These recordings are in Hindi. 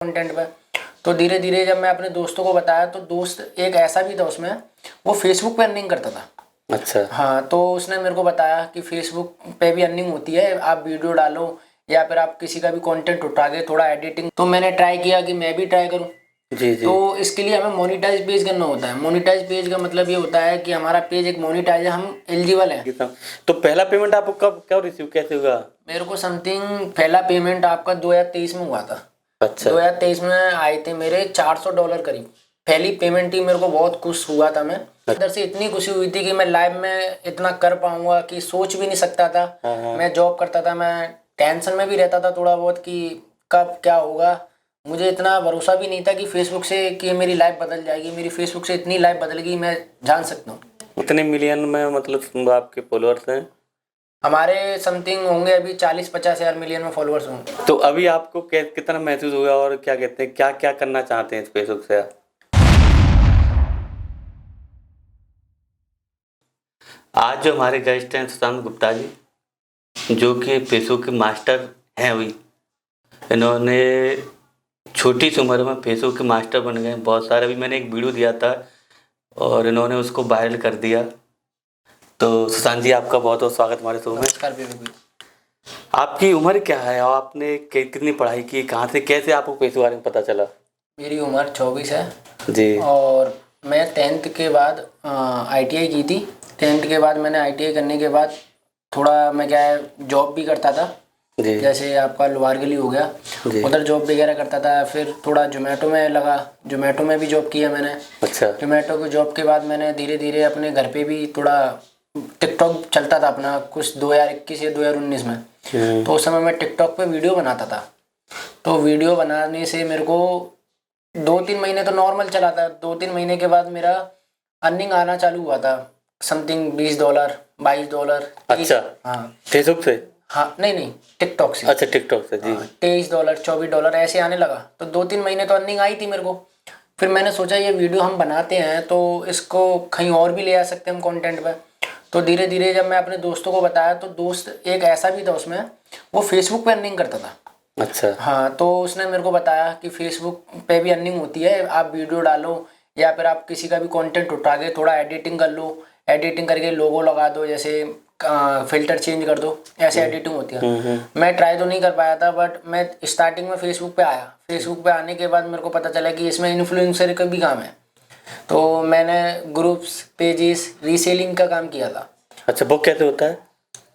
कंटेंट पे। तो धीरे धीरे जब मैं अपने दोस्तों को बताया तो दोस्त एक ऐसा भी था उसमें, वो फेसबुक पे अर्निंग करता था। अच्छा। हाँ, तो उसने मेरे को बताया कि फेसबुक पे भी अर्निंग होती है, आप वीडियो डालो या फिर आप किसी का भी कंटेंट उठा के थोड़ा एडिटिंग। तो मैंने ट्राई किया कि मैं भी ट्राई करूँ। जी जी। तो इसके लिए हमें मोनेटाइज पेज करना होता है। मोनेटाइज पेज का मतलब ये होता है कि हमारा पेज एक मोनेटाइज है, हम एलिजिबल है। तो पहला पेमेंट आपको कब रिसीव कैसे हुआ? मेरे को समथिंग पहला पेमेंट आपका 2023 में हुआ था। अच्छा। 2023 में आए थे मेरे $400 करीब। पहली पेमेंट ही मेरे को बहुत खुश हुआ था मैं। अंदर से इतनी खुशी हुई थी कि मैं लाइव में इतना कर पाऊंगा कि सोच भी नहीं सकता था। मैं जॉब करता था, मैं टेंशन में भी रहता था थोड़ा बहुत कि कब क्या होगा। मुझे इतना भरोसा भी नहीं था कि फेसबुक से कि मेरी लाइफ बदल जाएगी। मेरी फेसबुक से इतनी लाइफ बदल गई, मैं जान सकता हूँ। कितने मिलियन में मतलब आपके फॉलोअर्स हैं? हमारे समथिंग होंगे अभी 40-50 हज़ार मिलियन में फॉलोअर्स होंगे। तो अभी आपको कितना महसूस हुआ और क्या कहते हैं, क्या क्या करना चाहते हैं इस फेसबुक से आप? आज जो हमारे गेस्ट हैं सुशांत गुप्ता जी, जो कि फेसबुक के मास्टर हैं। अभी इन्होंने छोटी सी उम्र में फेसबुक के मास्टर बन गए बहुत सारे। अभी मैंने एक वीडियो दिया था और इन्होंने उसको वायरल कर दिया। तो सुशांत जी, आपका बहुत बहुत स्वागत हमारे शो में। नमस्कार बेबी। आपकी उम्र क्या है और आपने कितनी पढ़ाई की, कहाँ से कैसे आपको पैसे के बारे में पता चला? मेरी उम्र 24 है जी। और मैं 10th के बाद ITI की थी। 10th के बाद मैंने ITI करने के बाद थोड़ा मैं क्या है जॉब भी करता था। जी। जैसे आपका लोहारगली हो गया, उधर जॉब वगैरह करता था। फिर थोड़ा जोमेटो में लगा, जोमेटो में भी जॉब किया मैंने। अच्छा। जोमेटो की जॉब के बाद मैंने धीरे धीरे अपने घर पे भी थोड़ा टिकटॉक चलता था अपना, कुछ 2021 या 2019 में। तो उस समय मैं टिकटॉक पे वीडियो बनाता था। तो वीडियो बनाने से मेरे को 2-3 महीने तो नॉर्मल चला था। 2-3 महीने के बाद मेरा अर्निंग आना चालू हुआ था, समथिंग $20, $22। अच्छा। हाँ फेसबुक से? हाँ, नहीं टिकटॉक से। अच्छा, टिकटॉक से। जी। $23, $24 ऐसे आने लगा। तो 2-3 महीने तो अर्निंग आई थी मेरे को। फिर मैंने सोचा ये वीडियो हम बनाते हैं तो इसको कहीं और भी ले आ सकते हैं हम कंटेंट पे। तो धीरे धीरे जब मैं अपने दोस्तों को बताया तो दोस्त एक ऐसा भी था उसमें, वो फेसबुक पे अर्निंग करता था। अच्छा। हाँ, तो उसने मेरे को बताया कि फेसबुक पे भी अर्निंग होती है, आप वीडियो डालो या फिर आप किसी का भी कंटेंट उठा के थोड़ा एडिटिंग कर लो। एडिटिंग करके लोगो लगा दो, जैसे फिल्टर चेंज कर दो, ऐसे एडिटिंग होती है। मैं ट्राई तो नहीं कर पाया था, बट मैं स्टार्टिंग में फेसबुक पे आया। फेसबुक पे आने के बाद मेरे को पता चला कि इसमें इन्फ्लुएंसर का भी काम है। तो मैंने ग्रुप्स, पेजेस, रीसेलिंग का काम किया था। अच्छा, वो कैसे होता है?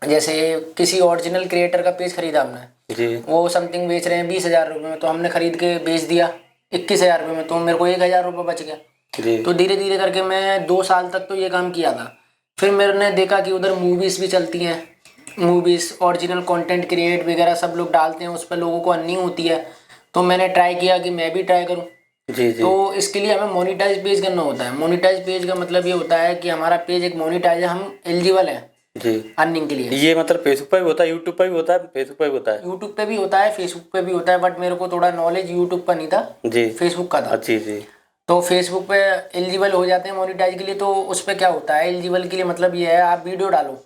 जैसे किसी ओरिजिनल क्रिएटर का पेज खरीदा हमने जी। वो समथिंग बेच रहे हैं 20,000 रुपये में, तो हमने खरीद के बेच दिया 21,000 रुपये में, तो मेरे को 1,000 रुपये बच गया। जी। तो धीरे धीरे करके मैं 2 साल तक तो ये काम किया था। फिर मैंने देखा कि उधर मूवीज़ भी चलती हैं, मूवीज़ ओरिजिनल कंटेंट क्रिएट वगैरह सब लोग डालते हैं, उस पर लोगों को अर्निंग होती है। तो मैंने ट्राई किया कि मैं भी ट्राई करूँ। जी जी। तो इसके लिए हमें मोनेटाइज पेज करना होता है। मोनेटाइज पेज का मतलब ये होता है कि हमारा पेज एक मोनेटाइज है, हम एलिजिबल हैं जी। अर्निंग के लिए। ये मतलब फेसबुक पे भी होता है, यूट्यूब पे भी होता है? फेसबुक पे भी होता है? यूट्यूब पे भी होता है, फेसबुक पे भी होता है, बट मेरे को थोड़ा नॉलेज यूट्यूब का नहीं था, जी। फेसबुक का था। जी जी। तो फेसबुक पे एलिजिबल हो जाते हैं मोनेटाइज के लिए। तो उस पर क्या होता है, एलिजिबल के लिए मतलब ये है, आप वीडियो डालो,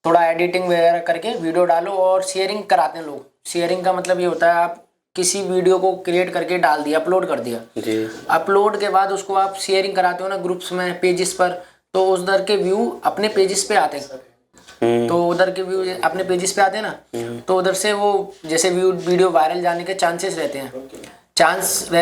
थोड़ा एडिटिंग वगैरह करके वीडियो डालो और शेयरिंग कराते हैं लोग। शेयरिंग का मतलब ये होता है, आप किसी वीडियो को क्रिएट करके डाल दिया, अपलोड कर दिया। जी। अपलोड के बाद उसको आप शेयरिंग कराते हो ना ग्रुप्स में, पेजेस पर, तो उधर के व्यू अपने पेजेस पे आते हैं। तो उधर के व्यू अपने पेजेस पे आते हैं ना, तो उधर से वो जैसे वीडियो वायरल जाने के चांस रहते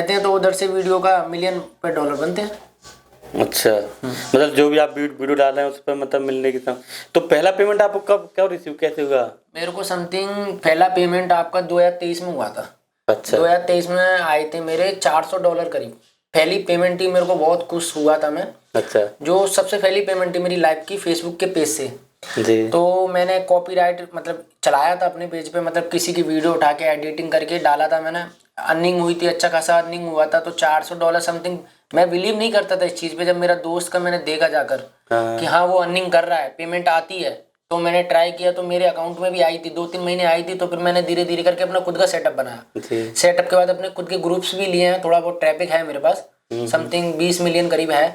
हैं, तो उधर से वीडियो का $1,000,000 पे डॉलर बनते हैं। अच्छा, मतलब जो भी आप वीडियो डाल रहे हैं उस पर मतलब मिलने की तो पहला पेमेंट आपको कब रिसीव कैसे हुआ? मेरे को समथिंग पहला पेमेंट आपका 2023 में हुआ था। अच्छा। 2023 में आए थे मेरे $400 करीब। पहली पेमेंट ही मेरे को बहुत खुश हुआ था मैं। अच्छा। जो सबसे पहली पेमेंट थी मेरी लाइफ की, फेसबुक के पेज से। जी। तो मैंने कॉपीराइट मतलब चलाया था अपने पेज पे, मतलब किसी की वीडियो उठा के एडिटिंग करके डाला था मैंने। अर्निंग हुई थी, अच्छा खासा अर्निंग हुआ था। तो $400 समथिंग, मैं बिलीव नहीं करता था इस चीज़ पे। जब मेरा दोस्त का मैंने देखा जाकर कि हाँ वो अर्निंग कर रहा है, पेमेंट आती है, तो मैंने ट्राई किया। तो मेरे अकाउंट में भी आई थी, 2-3 महीने आई थी। तो फिर मैंने धीरे धीरे करके अपना खुद का सेटअप बनाया। सेटअप के बाद अपने खुद के ग्रुप्स भी लिए हैं, थोड़ा बहुत ट्रैफिक है मेरे पास, समथिंग 20 मिलियन करीब है।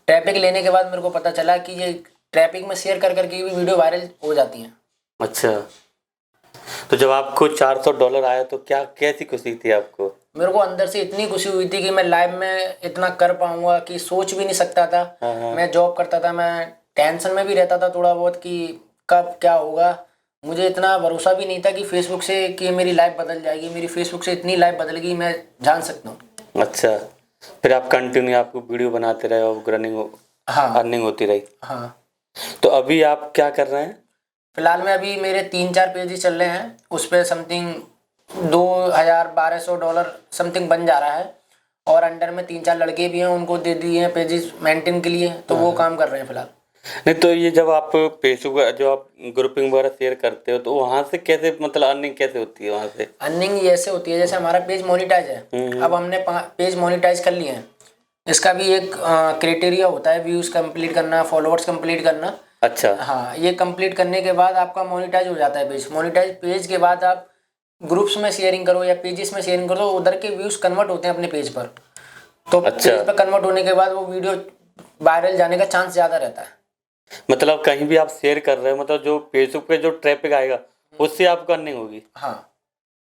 ट्रैफिक लेने के बाद मेरे को पता चला कि ये ट्रैफिक में शेयर कर करके भी वीडियो वायरल हो जाती हैं। अच्छा, तो जब आपको $400 आया तो क्या कैसी खुशी थी आपको? मेरे को अंदर से इतनी खुशी हुई थी कि मैं लाइव में इतना कर पाऊंगा कि सोच भी नहीं सकता था। मैं जॉब करता था, मैं टेंशन में भी रहता था थोड़ा बहुत कि कब क्या होगा। मुझे इतना भरोसा भी नहीं था कि फेसबुक से कि मेरी लाइफ बदल जाएगी। मेरी फेसबुक से इतनी लाइफ बदल गई, मैं जान सकता हूँ। अच्छा, फिर आप कंटिन्यू आपको वीडियो बनाते रहे और रनिंग हाँ अर्निंग होती रही। हाँ। तो अभी आप क्या कर रहे हैं? फिलहाल में अभी मेरे 3-4 पेज चल रहे हैं, उस पर समथिंग $2,1200 समथिंग बन जा रहा है। और अंडर में 3-4 लड़के भी हैं, उनको दे दिए हैं पेजेस मेंटेन के लिए, तो वो काम कर रहे हैं फिलहाल। नहीं, तो ये जब आप फेसबुक जो आप ग्रुपिंग वगैरह शेयर करते हो तो वहाँ से कैसे मतलब अर्निंग कैसे होती है वहाँ से? अर्निंग ऐसे होती है जैसे हमारा पेज मोनिटाइज है, अब हमने पेज मोनिटाइज कर लिए हैं। इसका भी एक क्राइटेरिया होता है, व्यूज़ कंप्लीट करना, फॉलोअर्स कंप्लीट करना। अच्छा। हाँ, ये कंप्लीट करने के बाद आपका मोनिटाइज हो जाता है पेज। मोनिटाइज पेज के बाद आप ग्रुप्स में शेयरिंग करो या पेजेस में शेयरिंग करो, उधर के व्यूज़ कन्वर्ट होते हैं अपने पेज पर। तो अच्छा। पेज पर कन्वर्ट होने के बाद वो वीडियो वायरल जाने का चांस ज़्यादा रहता है। मतलब कहीं भी आप शेयर कर रहे हो, मतलब जो फेसबुक पे जो ट्रैफिक आएगा उससे आपको अर्निंग होगी। हाँ,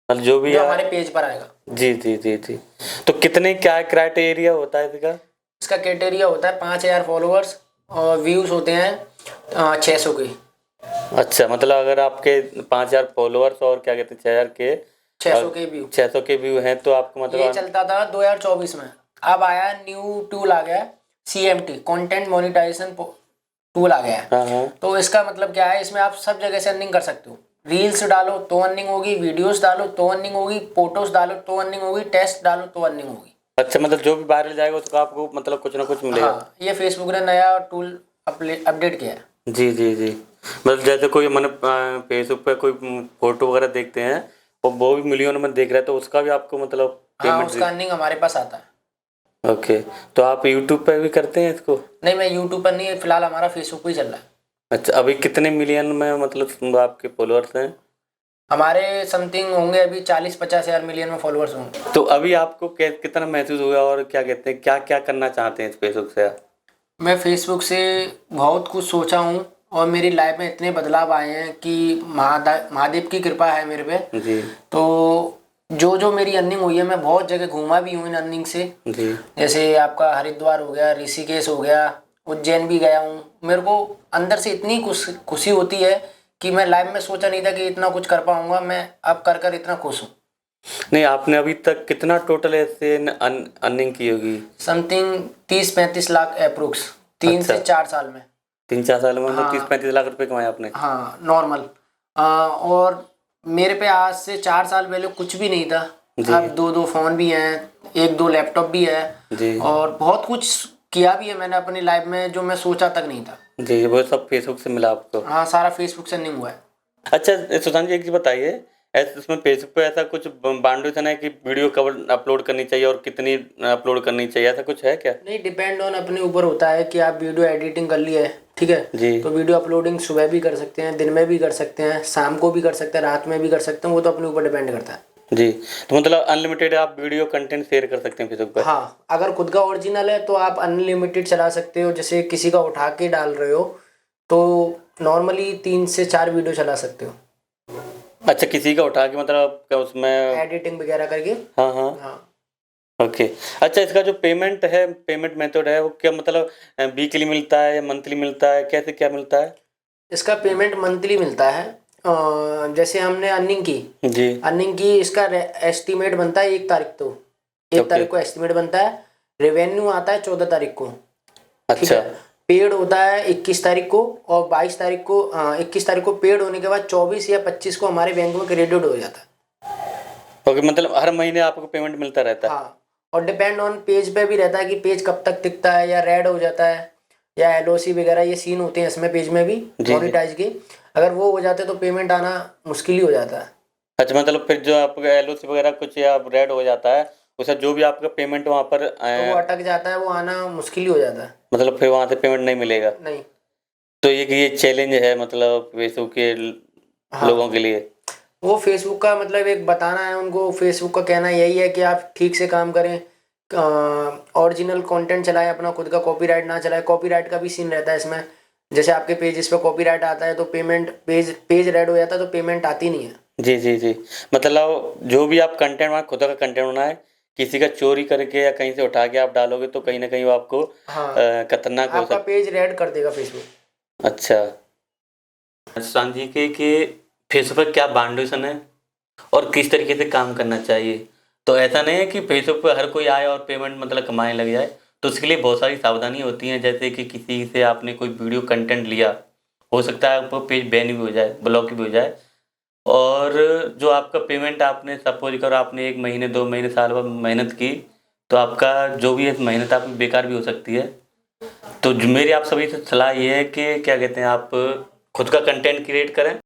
मतलब जो भी जो हमारे पेज पर आएगा। जी जी जी जी। तो कितने क्या क्राइटेरिया होता है इसका? इसका क्राइटेरिया होता है 5,000 फॉलोअर्स और व्यूज़ होते हैं 600 के। अच्छा, मतलब अगर आपके 5,000 फॉलोअर्स और क्या कहते हैं 6,000 के 600 के व्यू 600 के व्यू हैं तो आपको ये मतलब चलता था 2024 में। अब आया न्यू टूल आ गया, CMT कंटेंट मोनेटाइजेशन टूल आ गया है। हाँ हाँ। तो इसका मतलब क्या है, इसमें आप सब जगह से अर्निंग कर सकते हो। रील्स डालो तो अर्निंग होगी, वीडियोस डालो तो अर्निंग होगी, फोटोज डालो तो अर्निंग होगी, टेस्ट डालो तो अर्निंग होगी। अच्छा, मतलब जो भी वायरल जाएगा उसका आपको मतलब कुछ ना कुछ मिलेगा। हाँ, ये फेसबुक ने नया टूल अपडेट किया है। जी जी जी। मतलब जैसे कोई मैंने फेसबुक पे कोई फोटो वगैरह देखते हैं और वो भी मिलियन में देख रहा है तो उसका भी आपको मतलब हाँ, पेमेंट? उसका अर्निंग हमारे पास आता है। ओके, तो आप यूट्यूब पे भी करते हैं इसको? नहीं, मैं यूट्यूब पर नहीं, फिलहाल हमारा फेसबुक पे ही चल रहा है। अच्छा, अभी कितने मिलियन में मतलब आपके फॉलोअर्स हैं? हमारे समथिंग होंगे अभी 40-50 हज़ार मिलियन में फॉलोअर्स होंगे। तो अभी आपको कितना महसूस हुआ और क्या कहते हैं क्या क्या करना चाहते हैं इस फेसबुक से आप? मैं फेसबुक से बहुत कुछ सोचा हूँ और मेरी लाइफ में इतने बदलाव आए हैं कि महादेव की कृपा है मेरे पे। जी तो जो जो मेरी अर्निंग हुई है, मैं बहुत जगह घूमा भी हूँ इन अर्निंग से। जी। जैसे आपका हरिद्वार हो गया, ऋषिकेश हो गया, उज्जैन भी गया हूँ। मेरे को अंदर से इतनी खुशी होती है कि मैं लाइफ में सोचा नहीं था कि इतना कुछ कर पाऊंगा। मैं अब कर कर इतना खुश हूँ। नहीं, आपने अभी तक कितना टोटल ऐसे अर्निंग की होगी? समथिंग 30-35 लाख अप्रोक्स 3 से 4 साल में। 3-4 साल में मतलब हाँ 30-35 लाख रुपए कमाए आपने? हाँ, नॉर्मल। और मेरे पे आज से 4 साल पहले कुछ भी नहीं था। अब 2-2 फ़ोन भी हैं, 1-2 लैपटॉप भी है जी। और बहुत कुछ किया भी है मैंने अपनी लाइफ में जो मैं सोचा तक नहीं था। जी, वो सब फेसबुक से मिला आपको? हाँ, सारा फेसबुक से नहीं हुआ है। अच्छा सुशांत जी, एक चीज़ बताइए, ऐसे इसमें फेसबुक पे ऐसा कुछ बाउंड्रेशन है कि वीडियो कब अपलोड करनी चाहिए और कितनी अपलोड करनी चाहिए, ऐसा कुछ है क्या? नहीं, डिपेंड ऑन अपने ऊपर होता है कि आप वीडियो एडिटिंग कर लिए, ठीक है जी। तो वीडियो अपलोडिंग सुबह भी कर सकते हैं, दिन में भी कर सकते हैं, शाम को भी कर सकते हैं, रात में भी कर सकते हैं। वो तो अपने ऊपर डिपेंड करता है। जी, तो मतलब अनलिमिटेड आप वीडियो कंटेंट शेयर कर सकते हैं फेसबुक पर? हाँ, अगर खुद का ओरिजिनल है तो आप अनलिमिटेड चला सकते हो। जैसे किसी का उठा के डाल रहे हो तो नॉर्मली 3 से 4 वीडियो चला सकते हो, अच्छा, किसी का उठा के मतलब क्या उसमें एडिटिंग वगैरह करके। हाँ हाँ। हाँ, ओके। अच्छा, इसका जो पेमेंट है, पेमेंट मेथड है वो क्या मतलब वीकली मिलता है या मंथली मिलता है, कैसे क्या मिलता है? इसका पेमेंट मंथली मिलता है। जैसे हमने अर्निंग जी। इसका एस्टिमेट बनता है 1 तारीख को। 1 तारीख को एस्टिमेट बनता है। रेवेन्यू आता है 14 तारीख को। ठीक अच्छा। है। पेड होता है 21 तारीख को और 22 तारीख को 21 तारीख को पेड होने के बाद 24 या 25 को हमारे बैंक में क्रेडिट हो जाता है। ओके, मतलब हर महीने आपको पेमेंट मिलता रहता है? हाँ, और डिपेंड ऑन पेज पे भी रहता है कि पेज कब तक टिकता है या रेड हो जाता है या LOC वगैरह ये सीन होते हैं इसमें पेज में भी मोनेटाइज के। अगर वो हो जाते तो पेमेंट आना मुश्किल ही हो जाता है। अच्छा, मतलब फिर जो आपका LOC वगैरह कुछ या रेड हो जाता है उसका जो भी आपका पेमेंट वहाँ पर तो वो अटक जाता है, वो आना मुश्किल ही हो जाता है। मतलब फिर वहाँ से पेमेंट नहीं मिलेगा? नहीं। तो ये चैलेंज है मतलब फेसबुक के लोगों के लिए? वो फेसबुक का मतलब एक बताना है उनको। फेसबुक का कहना यही है कि आप ठीक से काम करें, ओरिजिनल कंटेंट चलाएं, अपना खुद का कॉपीराइट ना चलाएं। कॉपीराइट का भी सीन रहता है इसमें। जैसे आपके पेजेस पे कॉपीराइट आता है तो पेमेंट पेज रेड हो जाता है तो पेमेंट आती नहीं है। जी जी जी। मतलब जो भी आप कंटेंट बनाए खुद का कंटेंट बनाए, किसी का चोरी करके या कहीं से उठा के आप डालोगे तो कहीं ना कहीं वो आपको हाँ, खतरनाक हो आपका सकता पेज रेड कर देगा फेसबुक। अच्छा सुशांत जी के फेसबुक पर क्या बाउंडेशन है और किस तरीके से काम करना चाहिए? तो ऐसा नहीं है कि फेसबुक पे हर कोई आए और पेमेंट मतलब कमाने लग जाए। तो उसके लिए बहुत सारी सावधानी होती हैं, जैसे कि किसी से आपने कोई वीडियो कंटेंट लिया, हो सकता है आपको पेज बैन भी हो जाए, ब्लॉक भी हो जाए। और जो आपका पेमेंट आपने सपोज करो आपने 1 महीने 2 महीने साल भर मेहनत की, तो आपका जो भी है मेहनत आपकी बेकार भी हो सकती है। तो जो मेरी आप सभी से सलाह ये है कि क्या कहते हैं, आप खुद का कंटेंट क्रिएट करें